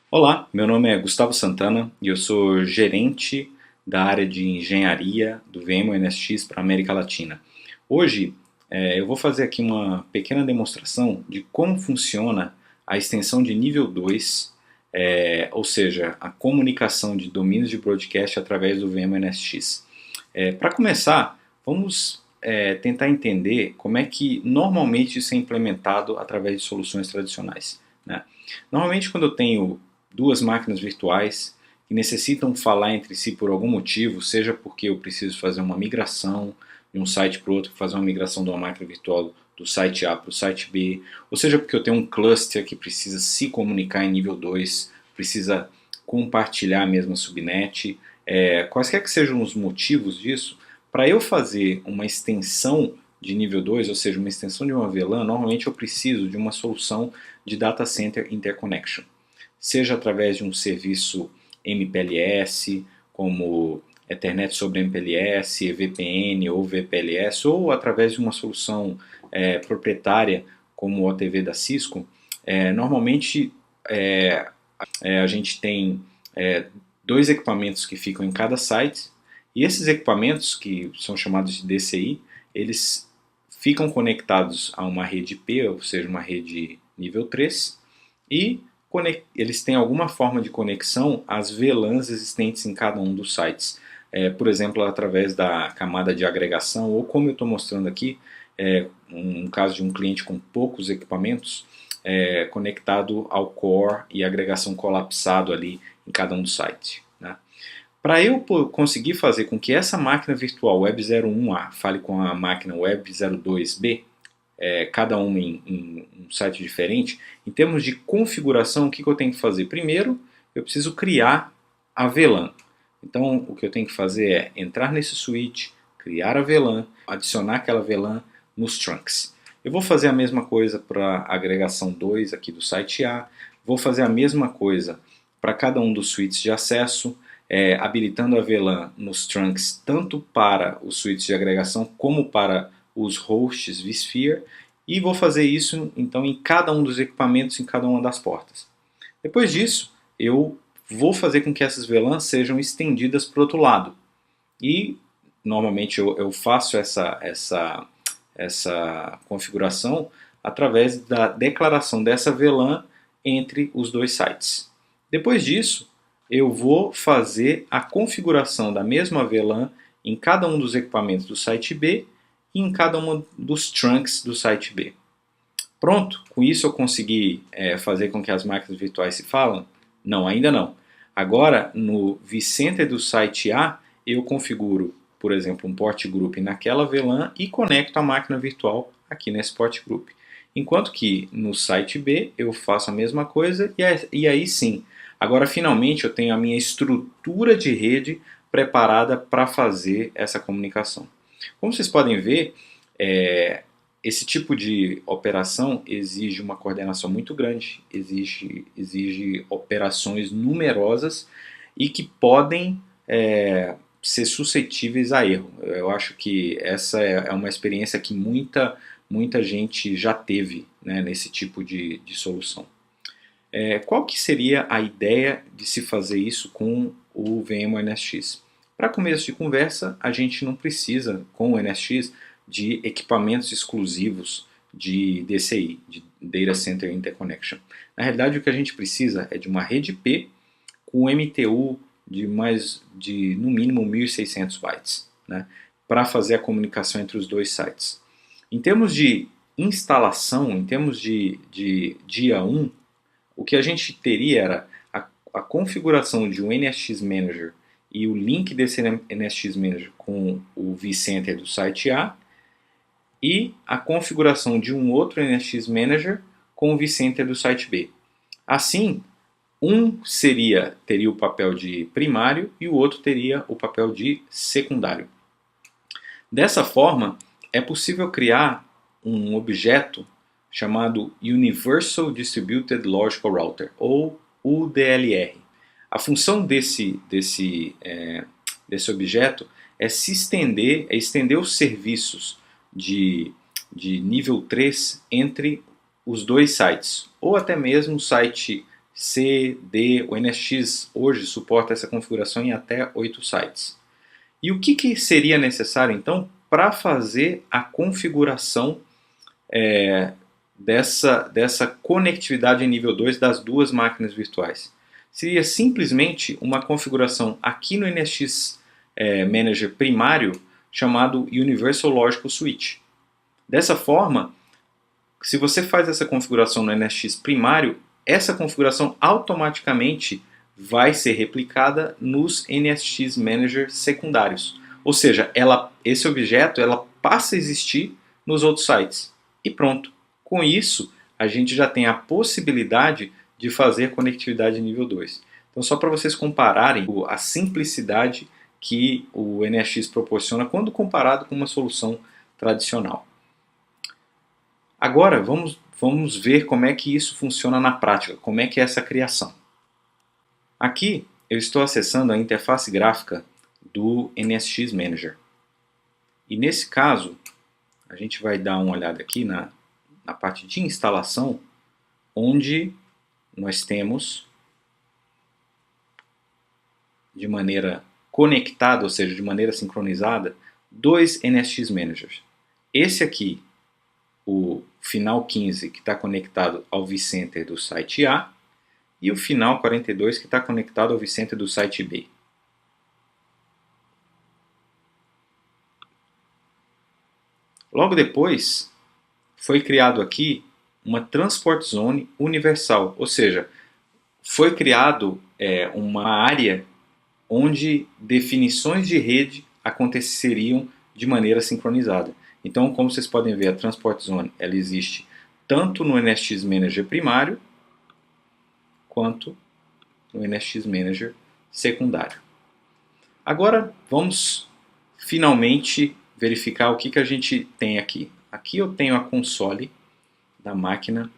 Olá, meu nome é Gustavo Santana e eu sou gerente da área de engenharia do VMware NSX para a América Latina. Hoje eu vou fazer aqui uma pequena demonstração de como funciona a extensão de nível 2, ou seja, a comunicação de domínios de broadcast através do VMware NSX. Para começar, vamos tentar entender como é que normalmente isso é implementado através de soluções tradicionais, né? Normalmente quando eu tenho duas máquinas virtuais que necessitam falar entre si por algum motivo, seja porque eu preciso fazer uma migração de um site para o outro, fazer uma migração de uma máquina virtual do site A para o site B, ou seja porque eu tenho um cluster que precisa se comunicar em nível 2, precisa compartilhar a mesma subnet, quaisquer que sejam os motivos disso, para eu fazer uma extensão de nível 2, ou seja, uma extensão de uma VLAN, normalmente eu preciso de uma solução de Data Center Interconnection, seja através de um serviço MPLS, como Ethernet sobre MPLS, VPN ou VPLS, ou através de uma solução proprietária, como o OTV da Cisco. Normalmente a gente tem dois equipamentos que ficam em cada site, e esses equipamentos, que são chamados de DCI, eles ficam conectados a uma rede IP, ou seja, uma rede nível 3, e eles têm alguma forma de conexão às VLANs existentes em cada um dos sites. Por exemplo, através da camada de agregação, ou como eu estou mostrando aqui, um caso de um cliente com poucos equipamentos, conectado ao core e agregação colapsado ali em cada um dos sites, né? Para eu conseguir fazer com que essa máquina virtual Web 01A fale com a máquina Web 02B, cada uma em um site diferente, em termos de configuração, o que eu tenho que fazer? Primeiro, eu preciso criar a VLAN. Então, o que eu tenho que fazer é entrar nesse switch, criar a VLAN, adicionar aquela VLAN nos trunks. Eu vou fazer a mesma coisa para a agregação 2 aqui do site A, vou fazer a mesma coisa para cada um dos switches de acesso, habilitando a VLAN nos trunks tanto para os switches de agregação como para os hosts vSphere, e vou fazer isso então em cada um dos equipamentos, em cada uma das portas. Depois disso, eu vou fazer com que essas VLANs sejam estendidas para o outro lado. E normalmente eu faço essa configuração através da declaração dessa VLAN entre os dois sites. Depois disso, eu vou fazer a configuração da mesma VLAN em cada um dos equipamentos do site B e em cada um dos trunks do site B. Pronto, com isso eu consegui fazer com que as máquinas virtuais se falem? Não, ainda não. Agora, no vCenter do site A, eu configuro, por exemplo, um port group naquela VLAN e conecto a máquina virtual aqui nesse port group. Enquanto que no site B eu faço a mesma coisa e aí sim, agora finalmente eu tenho a minha estrutura de rede preparada para fazer essa comunicação. Como vocês podem ver, esse tipo de operação exige uma coordenação muito grande, exige operações numerosas e que podem ser suscetíveis a erro. Eu acho que essa é uma experiência que muita gente já teve, né, nesse tipo de solução. Qual que seria a ideia de se fazer isso com o VMware NSX? Para começo de conversa, a gente não precisa, com o NSX, de equipamentos exclusivos de DCI, de Data Center Interconnection. Na realidade, o que a gente precisa é de uma rede IP com MTU de no mínimo 1.600 bytes, né, para fazer a comunicação entre os dois sites. Em termos de instalação, em termos de dia 1, o que a gente teria era a configuração de um NSX Manager e o link desse NSX Manager com o vCenter do site A e a configuração de um outro NSX Manager com o vCenter do site B. Assim, um teria o papel de primário e o outro teria o papel de secundário. Dessa forma, é possível criar um objeto chamado Universal Distributed Logical Router, ou UDLR. A função desse objeto é estender os serviços de nível 3 entre os dois sites, ou até mesmo o site C, D, o NSX hoje suporta essa configuração em até 8 sites. E o que seria necessário então para fazer a configuração dessa conectividade em nível 2 das duas máquinas virtuais? Seria simplesmente uma configuração aqui no NSX Manager primário chamado Universal Logical Switch. Dessa forma, se você faz essa configuração no NSX primário, essa configuração automaticamente vai ser replicada nos NSX Manager secundários. Ou seja, esse objeto passa a existir nos outros sites. E pronto. Com isso, a gente já tem a possibilidade de fazer conectividade nível 2. Então, só para vocês compararem a simplicidade que o NSX proporciona quando comparado com uma solução tradicional. Agora, vamos ver como é que isso funciona na prática, como é que é essa criação. Aqui, eu estou acessando a interface gráfica do NSX Manager. E nesse caso, a gente vai dar uma olhada aqui na parte de instalação, onde nós temos, de maneira conectada, ou seja, de maneira sincronizada, dois NSX Managers. Esse aqui, o final 15, que está conectado ao vCenter do site A, e o final 42, que está conectado ao vCenter do site B. Logo depois, foi criado aqui uma Transport Zone universal, ou seja, foi criado uma área onde definições de rede aconteceriam de maneira sincronizada. Então, como vocês podem ver, a Transport Zone ela existe tanto no NSX Manager primário quanto no NSX Manager secundário. Agora, vamos finalmente verificar o que a gente tem aqui. Aqui eu tenho a console da máquina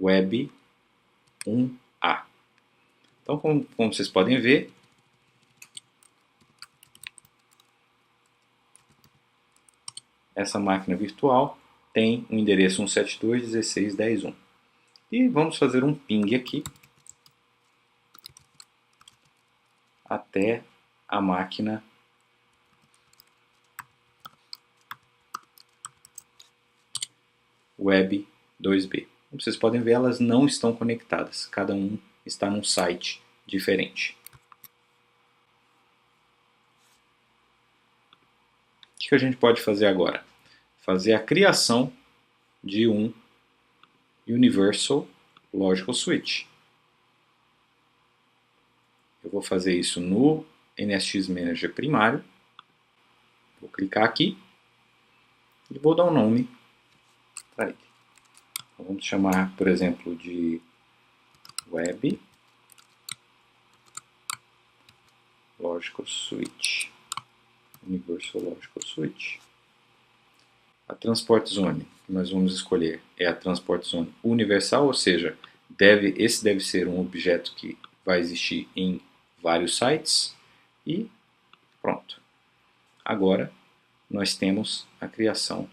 Web 1A. Então, como vocês podem ver, essa máquina virtual tem o endereço 172.16.10.1. E vamos fazer um ping aqui até a máquina Web 2B. Como vocês podem ver, elas não estão conectadas. Cada um está num site diferente. O que a gente pode fazer agora? Fazer a criação de um Universal Logical Switch. Eu vou fazer isso no NSX Manager primário. Vou clicar aqui e vou dar um nome para ele. Então, vamos chamar, por exemplo, de Web Logical Switch. Universal Logical Switch. A Transport Zone que nós vamos escolher é a Transport Zone universal, ou seja, esse deve ser um objeto que vai existir em vários sites. E pronto. Agora nós temos a criação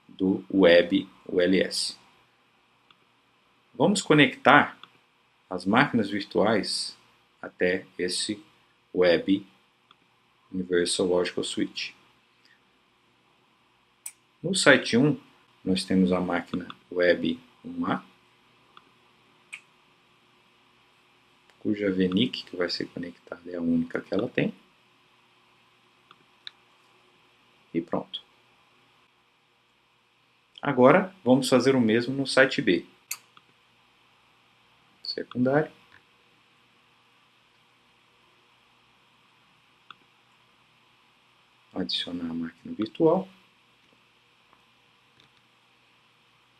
do Web ULS. Vamos conectar as máquinas virtuais até esse Web Universal Logical Switch. No site 1, nós temos a máquina Web 1A, cuja VNIC que vai ser conectada é a única que ela tem. E pronto. Agora, vamos fazer o mesmo no site B. Secundário. Adicionar a máquina virtual.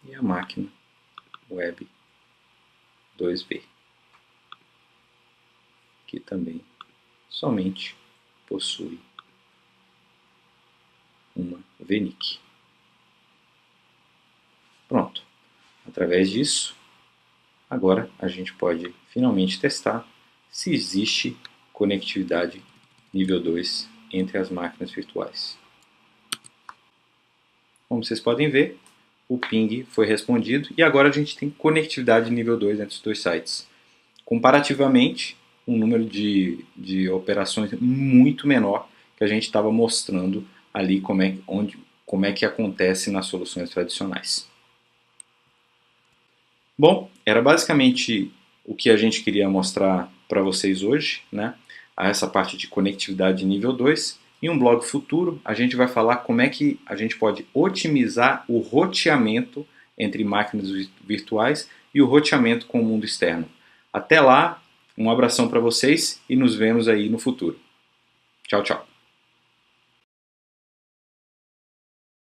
E a máquina Web 2B, que também somente possui uma VNIC. Pronto. Através disso, agora a gente pode finalmente testar se existe conectividade nível 2 entre as máquinas virtuais. Como vocês podem ver, o ping foi respondido e agora a gente tem conectividade nível 2 entre os dois sites. comparativamente um número de operações muito menor que a gente estava mostrando ali como é que acontece nas soluções tradicionais. Bom, era basicamente o que a gente queria mostrar para vocês hoje, né? Essa parte de conectividade nível 2. Em um blog futuro, a gente vai falar como é que a gente pode otimizar o roteamento entre máquinas virtuais e o roteamento com o mundo externo. Até lá, um abração para vocês e nos vemos aí no futuro. Tchau, tchau.